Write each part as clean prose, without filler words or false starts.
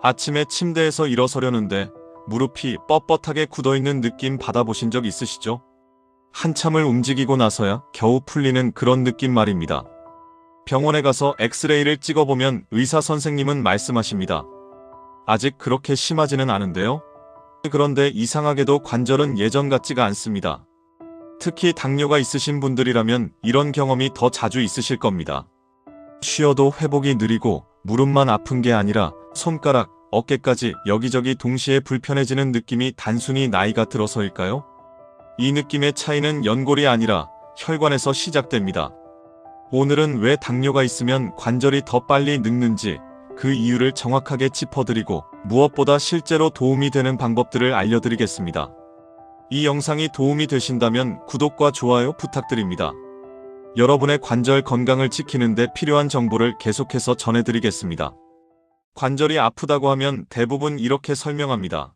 아침에 침대에서 일어서려는데 무릎이 뻣뻣하게 굳어있는 느낌 받아보신 적 있으시죠? 한참을 움직이고 나서야 겨우 풀리는 그런 느낌 말입니다. 병원에 가서 엑스레이를 찍어보면 의사 선생님은 말씀하십니다. 아직 그렇게 심하지는 않은데요? 그런데 이상하게도 관절은 예전 같지가 않습니다. 특히 당뇨가 있으신 분들이라면 이런 경험이 더 자주 있으실 겁니다. 쉬어도 회복이 느리고 무릎만 아픈 게 아니라 손가락, 어깨까지 여기저기 동시에 불편해지는 느낌이 단순히 나이가 들어서일까요? 이 느낌의 차이는 연골이 아니라 혈관에서 시작됩니다. 오늘은 왜 당뇨가 있으면 관절이 더 빨리 늙는지 그 이유를 정확하게 짚어드리고 무엇보다 실제로 도움이 되는 방법들을 알려드리겠습니다. 이 영상이 도움이 되신다면 구독과 좋아요 부탁드립니다. 여러분의 관절 건강을 지키는 데 필요한 정보를 계속해서 전해드리겠습니다. 관절이 아프다고 하면 대부분 이렇게 설명합니다.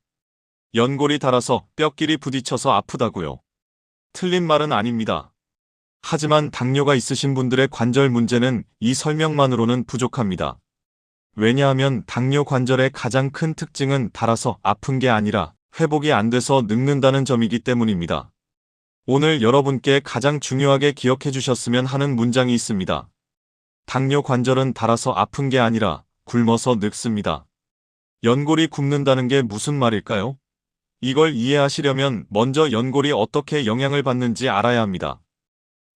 연골이 닳아서 뼈끼리 부딪혀서 아프다고요. 틀린 말은 아닙니다. 하지만 당뇨가 있으신 분들의 관절 문제는 이 설명만으로는 부족합니다. 왜냐하면 당뇨 관절의 가장 큰 특징은 닳아서 아픈 게 아니라 회복이 안 돼서 늙는다는 점이기 때문입니다. 오늘 여러분께 가장 중요하게 기억해 주셨으면 하는 문장이 있습니다. 당뇨 관절은 닳아서 아픈 게 아니라 굶어서 늙습니다. 연골이 굶는다는 게 무슨 말일까요? 이걸 이해하시려면 먼저 연골이 어떻게 영향을 받는지 알아야 합니다.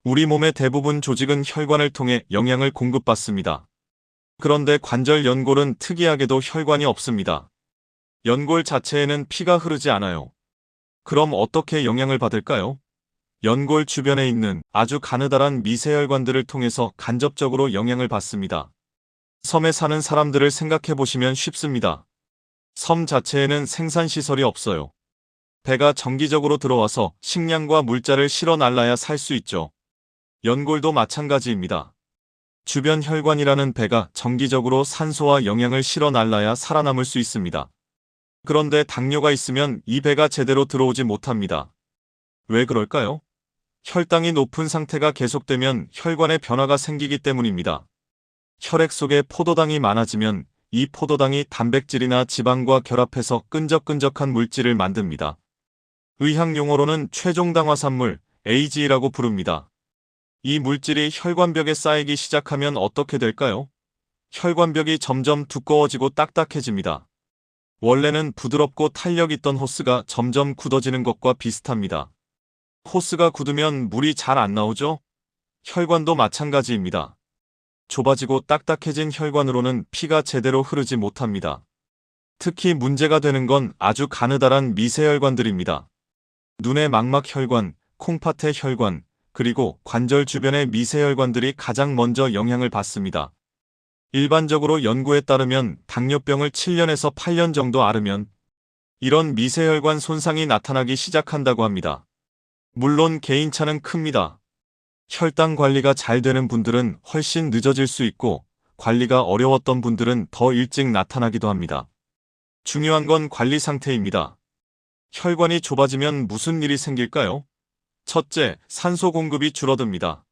우리 몸의 대부분 조직은 혈관을 통해 영양을 공급받습니다. 그런데 관절 연골은 특이하게도 혈관이 없습니다. 연골 자체에는 피가 흐르지 않아요. 그럼 어떻게 영양을 받을까요? 연골 주변에 있는 아주 가느다란 미세혈관들을 통해서 간접적으로 영향을 받습니다. 섬에 사는 사람들을 생각해 보시면 쉽습니다. 섬 자체에는 생산시설이 없어요. 배가 정기적으로 들어와서 식량과 물자를 실어 날라야 살 수 있죠. 연골도 마찬가지입니다. 주변 혈관이라는 배가 정기적으로 산소와 영양을 실어 날라야 살아남을 수 있습니다. 그런데 당뇨가 있으면 이 배가 제대로 들어오지 못합니다. 왜 그럴까요? 혈당이 높은 상태가 계속되면 혈관에 변화가 생기기 때문입니다. 혈액 속에 포도당이 많아지면 이 포도당이 단백질이나 지방과 결합해서 끈적끈적한 물질을 만듭니다. 의학 용어로는 최종당화산물, AGE라고 부릅니다. 이 물질이 혈관벽에 쌓이기 시작하면 어떻게 될까요? 혈관벽이 점점 두꺼워지고 딱딱해집니다. 원래는 부드럽고 탄력 있던 호스가 점점 굳어지는 것과 비슷합니다. 호스가 굳으면 물이 잘 안 나오죠? 혈관도 마찬가지입니다. 좁아지고 딱딱해진 혈관으로는 피가 제대로 흐르지 못합니다. 특히 문제가 되는 건 아주 가느다란 미세혈관들입니다. 눈의 망막혈관, 콩팥의 혈관, 그리고 관절 주변의 미세혈관들이 가장 먼저 영향을 받습니다. 일반적으로 연구에 따르면 당뇨병을 7년에서 8년 정도 앓으면 이런 미세혈관 손상이 나타나기 시작한다고 합니다. 물론 개인차는 큽니다. 혈당 관리가 잘 되는 분들은 훨씬 늦어질 수 있고 관리가 어려웠던 분들은 더 일찍 나타나기도 합니다. 중요한 건 관리 상태입니다. 혈관이 좁아지면 무슨 일이 생길까요? 첫째, 산소 공급이 줄어듭니다.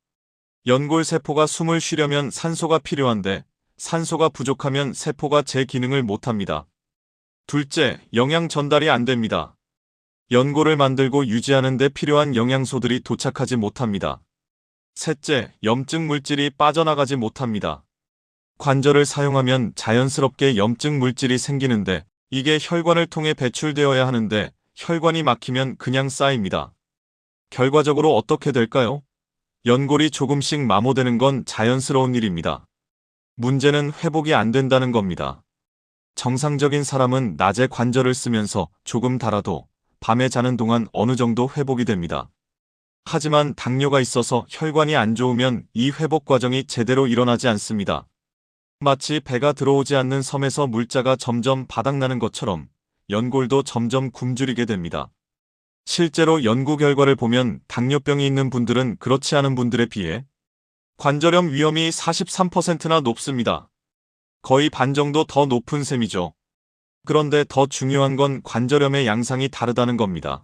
연골 세포가 숨을 쉬려면 산소가 필요한데 산소가 부족하면 세포가 제 기능을 못합니다. 둘째, 영양 전달이 안 됩니다. 연골을 만들고 유지하는 데 필요한 영양소들이 도착하지 못합니다. 셋째, 염증 물질이 빠져나가지 못합니다. 관절을 사용하면 자연스럽게 염증 물질이 생기는데 이게 혈관을 통해 배출되어야 하는데 혈관이 막히면 그냥 쌓입니다. 결과적으로 어떻게 될까요? 연골이 조금씩 마모되는 건 자연스러운 일입니다. 문제는 회복이 안 된다는 겁니다. 정상적인 사람은 낮에 관절을 쓰면서 조금 닳아도 밤에 자는 동안 어느 정도 회복이 됩니다. 하지만 당뇨가 있어서 혈관이 안 좋으면 이 회복 과정이 제대로 일어나지 않습니다. 마치 배가 들어오지 않는 섬에서 물자가 점점 바닥나는 것처럼 연골도 점점 굶주리게 됩니다. 실제로 연구 결과를 보면 당뇨병이 있는 분들은 그렇지 않은 분들에 비해 관절염 위험이 43%나 높습니다. 거의 반 정도 더 높은 셈이죠. 그런데 더 중요한 건 관절염의 양상이 다르다는 겁니다.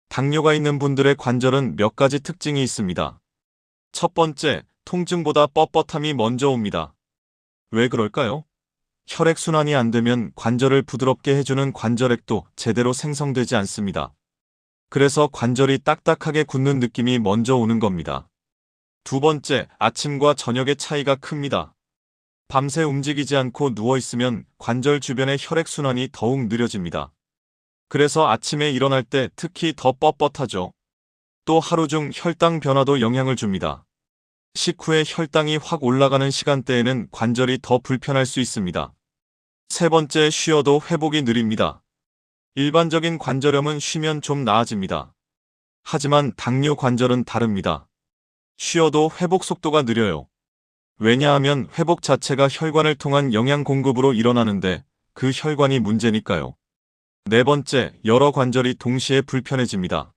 당뇨가 있는 분들의 관절은 몇 가지 특징이 있습니다. 첫 번째, 통증보다 뻣뻣함이 먼저 옵니다. 왜 그럴까요? 혈액순환이 안 되면 관절을 부드럽게 해주는 관절액도 제대로 생성되지 않습니다. 그래서 관절이 딱딱하게 굳는 느낌이 먼저 오는 겁니다. 두 번째, 아침과 저녁의 차이가 큽니다. 밤새 움직이지 않고 누워있으면 관절 주변의 혈액순환이 더욱 느려집니다. 그래서 아침에 일어날 때 특히 더 뻣뻣하죠. 또 하루 중 혈당 변화도 영향을 줍니다. 식후에 혈당이 확 올라가는 시간대에는 관절이 더 불편할 수 있습니다. 세 번째, 쉬어도 회복이 느립니다. 일반적인 관절염은 쉬면 좀 나아집니다. 하지만 당뇨 관절은 다릅니다. 쉬어도 회복 속도가 느려요. 왜냐하면 회복 자체가 혈관을 통한 영양 공급으로 일어나는데 그 혈관이 문제니까요. 네 번째, 여러 관절이 동시에 불편해집니다.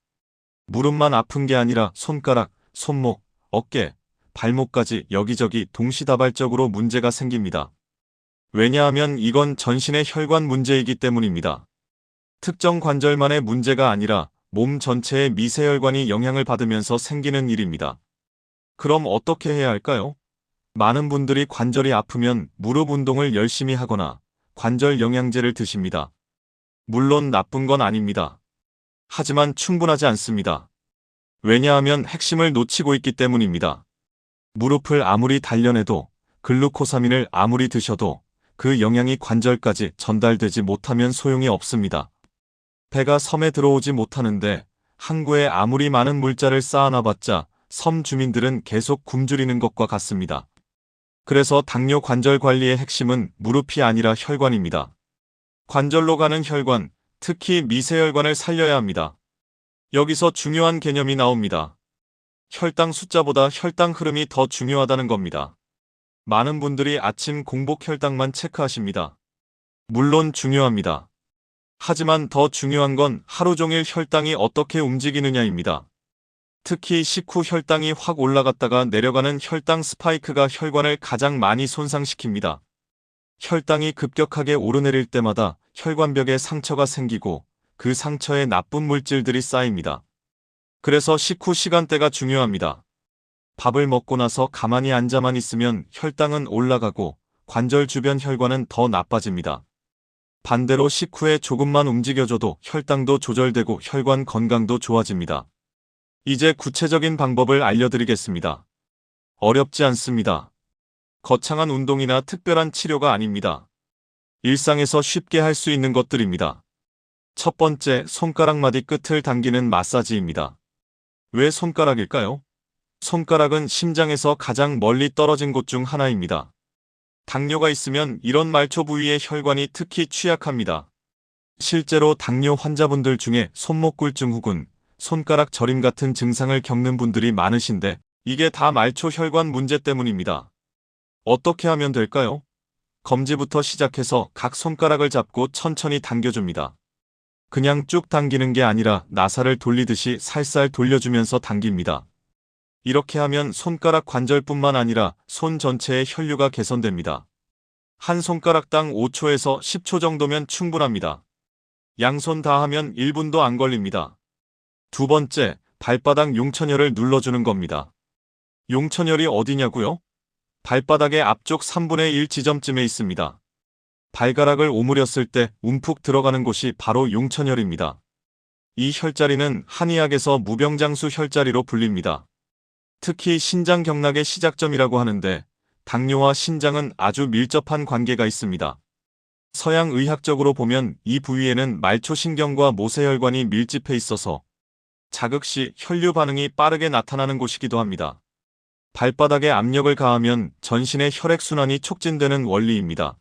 무릎만 아픈 게 아니라 손가락, 손목, 어깨, 발목까지 여기저기 동시다발적으로 문제가 생깁니다. 왜냐하면 이건 전신의 혈관 문제이기 때문입니다. 특정 관절만의 문제가 아니라 몸 전체의 미세혈관이 영향을 받으면서 생기는 일입니다. 그럼 어떻게 해야 할까요? 많은 분들이 관절이 아프면 무릎 운동을 열심히 하거나 관절 영양제를 드십니다. 물론 나쁜 건 아닙니다. 하지만 충분하지 않습니다. 왜냐하면 핵심을 놓치고 있기 때문입니다. 무릎을 아무리 단련해도 글루코사민을 아무리 드셔도 그 영양이 관절까지 전달되지 못하면 소용이 없습니다. 배가 섬에 들어오지 못하는데 항구에 아무리 많은 물자를 쌓아놔봤자 섬 주민들은 계속 굶주리는 것과 같습니다. 그래서 당뇨 관절 관리의 핵심은 무릎이 아니라 혈관입니다. 관절로 가는 혈관, 특히 미세혈관을 살려야 합니다. 여기서 중요한 개념이 나옵니다. 혈당 숫자보다 혈당 흐름이 더 중요하다는 겁니다. 많은 분들이 아침 공복 혈당만 체크하십니다. 물론 중요합니다. 하지만 더 중요한 건 하루 종일 혈당이 어떻게 움직이느냐입니다. 특히 식후 혈당이 확 올라갔다가 내려가는 혈당 스파이크가 혈관을 가장 많이 손상시킵니다. 혈당이 급격하게 오르내릴 때마다 혈관벽에 상처가 생기고 그 상처에 나쁜 물질들이 쌓입니다. 그래서 식후 시간대가 중요합니다. 밥을 먹고 나서 가만히 앉아만 있으면 혈당은 올라가고 관절 주변 혈관은 더 나빠집니다. 반대로 식후에 조금만 움직여줘도 혈당도 조절되고 혈관 건강도 좋아집니다. 이제 구체적인 방법을 알려드리겠습니다. 어렵지 않습니다. 거창한 운동이나 특별한 치료가 아닙니다. 일상에서 쉽게 할 수 있는 것들입니다. 첫 번째, 손가락 마디 끝을 당기는 마사지입니다. 왜 손가락일까요? 손가락은 심장에서 가장 멀리 떨어진 곳 중 하나입니다. 당뇨가 있으면 이런 말초 부위의 혈관이 특히 취약합니다. 실제로 당뇨 환자분들 중에 손목굴증 혹은 손가락 저림 같은 증상을 겪는 분들이 많으신데 이게 다 말초 혈관 문제 때문입니다. 어떻게 하면 될까요? 검지부터 시작해서 각 손가락을 잡고 천천히 당겨줍니다. 그냥 쭉 당기는 게 아니라 나사를 돌리듯이 살살 돌려주면서 당깁니다. 이렇게 하면 손가락 관절뿐만 아니라 손 전체의 혈류가 개선됩니다. 한 손가락당 5초에서 10초 정도면 충분합니다. 양손 다 하면 1분도 안 걸립니다. 두 번째, 발바닥 용천혈을 눌러주는 겁니다. 용천혈이 어디냐고요? 발바닥의 앞쪽 3분의 1 지점쯤에 있습니다. 발가락을 오므렸을 때 움푹 들어가는 곳이 바로 용천혈입니다. 이 혈자리는 한의학에서 무병장수 혈자리로 불립니다. 특히 신장 경락의 시작점이라고 하는데 당뇨와 신장은 아주 밀접한 관계가 있습니다. 서양 의학적으로 보면 이 부위에는 말초신경과 모세혈관이 밀집해 있어서 자극 시 혈류 반응이 빠르게 나타나는 곳이기도 합니다. 발바닥에 압력을 가하면 전신의 혈액순환이 촉진되는 원리입니다.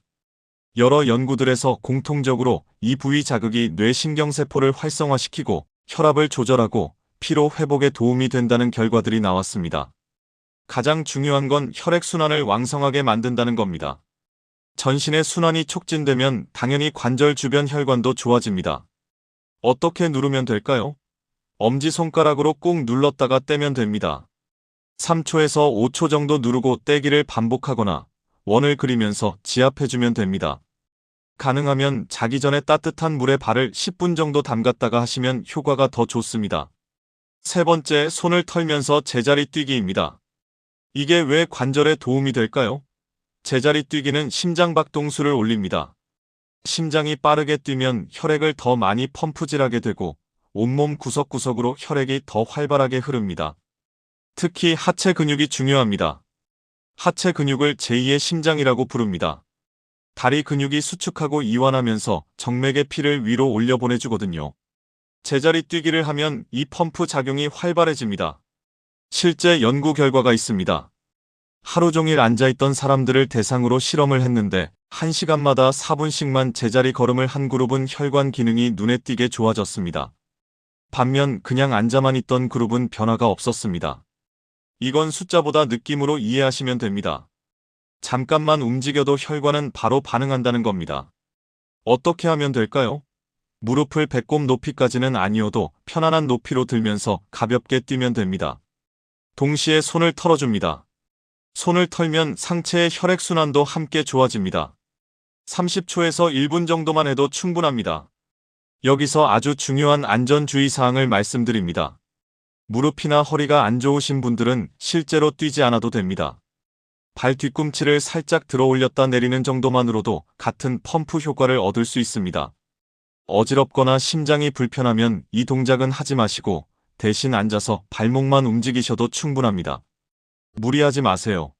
여러 연구들에서 공통적으로 이 부위 자극이 뇌신경세포를 활성화시키고 혈압을 조절하고 피로 회복에 도움이 된다는 결과들이 나왔습니다. 가장 중요한 건 혈액순환을 왕성하게 만든다는 겁니다. 전신의 순환이 촉진되면 당연히 관절 주변 혈관도 좋아집니다. 어떻게 누르면 될까요? 엄지손가락으로 꾹 눌렀다가 떼면 됩니다. 3초에서 5초 정도 누르고 떼기를 반복하거나 원을 그리면서 지압해주면 됩니다. 가능하면 자기 전에 따뜻한 물에 발을 10분 정도 담갔다가 하시면 효과가 더 좋습니다. 세 번째, 손을 털면서 제자리 뛰기입니다. 이게 왜 관절에 도움이 될까요? 제자리 뛰기는 심장박동수를 올립니다. 심장이 빠르게 뛰면 혈액을 더 많이 펌프질하게 되고 온몸 구석구석으로 혈액이 더 활발하게 흐릅니다. 특히 하체 근육이 중요합니다. 하체 근육을 제2의 심장이라고 부릅니다. 다리 근육이 수축하고 이완하면서 정맥의 피를 위로 올려보내주거든요. 제자리 뛰기를 하면 이 펌프 작용이 활발해집니다. 실제 연구 결과가 있습니다. 하루 종일 앉아있던 사람들을 대상으로 실험을 했는데 1시간마다 4분씩만 제자리 걸음을 한 그룹은 혈관 기능이 눈에 띄게 좋아졌습니다. 반면 그냥 앉아만 있던 그룹은 변화가 없었습니다. 이건 숫자보다 느낌으로 이해하시면 됩니다. 잠깐만 움직여도 혈관은 바로 반응한다는 겁니다. 어떻게 하면 될까요? 무릎을 배꼽 높이까지는 아니어도 편안한 높이로 들면서 가볍게 뛰면 됩니다. 동시에 손을 털어줍니다. 손을 털면 상체의 혈액순환도 함께 좋아집니다. 30초에서 1분 정도만 해도 충분합니다. 여기서 아주 중요한 안전주의사항을 말씀드립니다. 무릎이나 허리가 안 좋으신 분들은 실제로 뛰지 않아도 됩니다. 발 뒤꿈치를 살짝 들어 올렸다 내리는 정도만으로도 같은 펌프 효과를 얻을 수 있습니다. 어지럽거나 심장이 불편하면 이 동작은 하지 마시고 대신 앉아서 발목만 움직이셔도 충분합니다. 무리하지 마세요.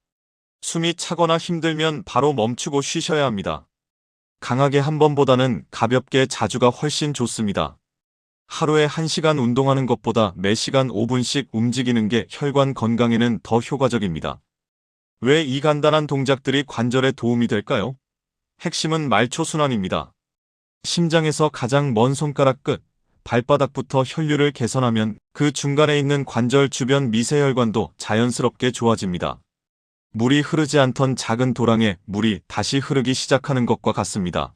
숨이 차거나 힘들면 바로 멈추고 쉬셔야 합니다. 강하게 한 번보다는 가볍게 자주가 훨씬 좋습니다. 하루에 1시간 운동하는 것보다 매 시간 5분씩 움직이는 게 혈관 건강에는 더 효과적입니다. 왜 이 간단한 동작들이 관절에 도움이 될까요? 핵심은 말초순환입니다. 심장에서 가장 먼 손가락 끝, 발바닥부터 혈류를 개선하면 그 중간에 있는 관절 주변 미세혈관도 자연스럽게 좋아집니다. 물이 흐르지 않던 작은 도랑에 물이 다시 흐르기 시작하는 것과 같습니다.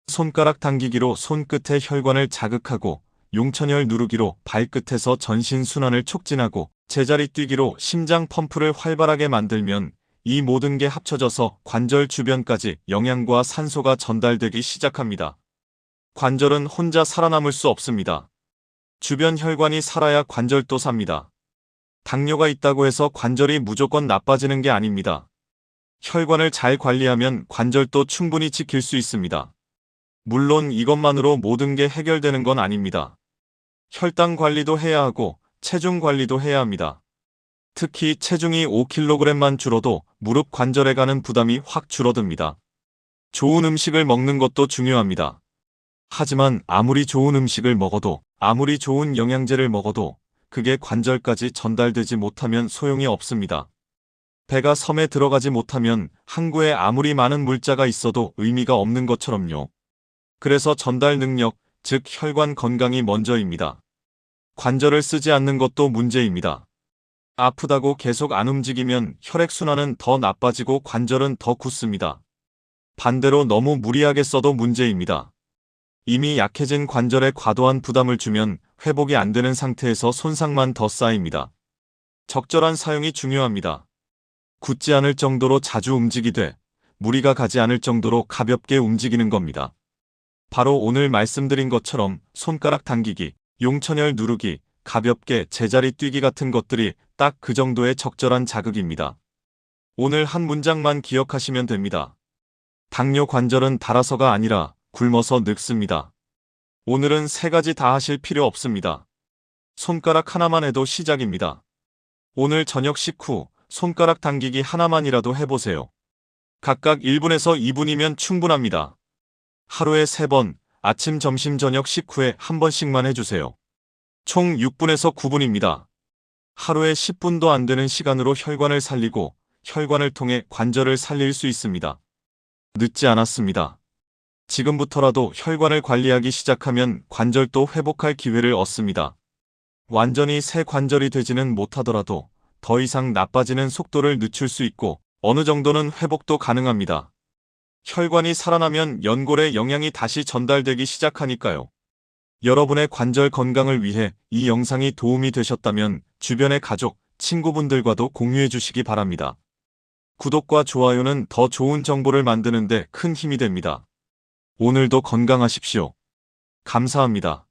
손가락 당기기로 손끝의 혈관을 자극하고 용천혈 누르기로 발끝에서 전신 순환을 촉진하고 제자리 뛰기로 심장 펌프를 활발하게 만들면 이 모든 게 합쳐져서 관절 주변까지 영양과 산소가 전달되기 시작합니다. 관절은 혼자 살아남을 수 없습니다. 주변 혈관이 살아야 관절도 삽니다. 당뇨가 있다고 해서 관절이 무조건 나빠지는 게 아닙니다. 혈관을 잘 관리하면 관절도 충분히 지킬 수 있습니다. 물론 이것만으로 모든 게 해결되는 건 아닙니다. 혈당 관리도 해야 하고 체중 관리도 해야 합니다. 특히 체중이 5kg만 줄어도 무릎 관절에 가는 부담이 확 줄어듭니다. 좋은 음식을 먹는 것도 중요합니다. 하지만 아무리 좋은 음식을 먹어도 아무리 좋은 영양제를 먹어도 그게 관절까지 전달되지 못하면 소용이 없습니다. 배가 섬에 들어가지 못하면 항구에 아무리 많은 물자가 있어도 의미가 없는 것처럼요. 그래서 전달 능력, 즉 혈관 건강이 먼저입니다. 관절을 쓰지 않는 것도 문제입니다. 아프다고 계속 안 움직이면 혈액순환은 더 나빠지고 관절은 더 굳습니다. 반대로 너무 무리하게 써도 문제입니다. 이미 약해진 관절에 과도한 부담을 주면 회복이 안 되는 상태에서 손상만 더 쌓입니다. 적절한 사용이 중요합니다. 굳지 않을 정도로 자주 움직이되 무리가 가지 않을 정도로 가볍게 움직이는 겁니다. 바로 오늘 말씀드린 것처럼 손가락 당기기, 용천혈 누르기, 가볍게 제자리 뛰기 같은 것들이 딱 그 정도의 적절한 자극입니다. 오늘 한 문장만 기억하시면 됩니다. 당뇨 관절은 닳아서가 아니라 굶어서 늙습니다. 오늘은 3가지 다 하실 필요 없습니다. 손가락 하나만 해도 시작입니다. 오늘 저녁 식후 손가락 당기기 하나만이라도 해보세요. 각각 1분에서 2분이면 충분합니다. 하루에 3번, 아침, 점심, 저녁 식후에 한 번씩만 해주세요. 총 6분에서 9분입니다. 하루에 10분도 안 되는 시간으로 혈관을 살리고 혈관을 통해 관절을 살릴 수 있습니다. 늦지 않았습니다. 지금부터라도 혈관을 관리하기 시작하면 관절도 회복할 기회를 얻습니다. 완전히 새 관절이 되지는 못하더라도 더 이상 나빠지는 속도를 늦출 수 있고 어느 정도는 회복도 가능합니다. 혈관이 살아나면 연골에 영양이 다시 전달되기 시작하니까요. 여러분의 관절 건강을 위해 이 영상이 도움이 되셨다면 주변의 가족, 친구분들과도 공유해 주시기 바랍니다. 구독과 좋아요는 더 좋은 정보를 만드는 데 큰 힘이 됩니다. 오늘도 건강하십시오. 감사합니다.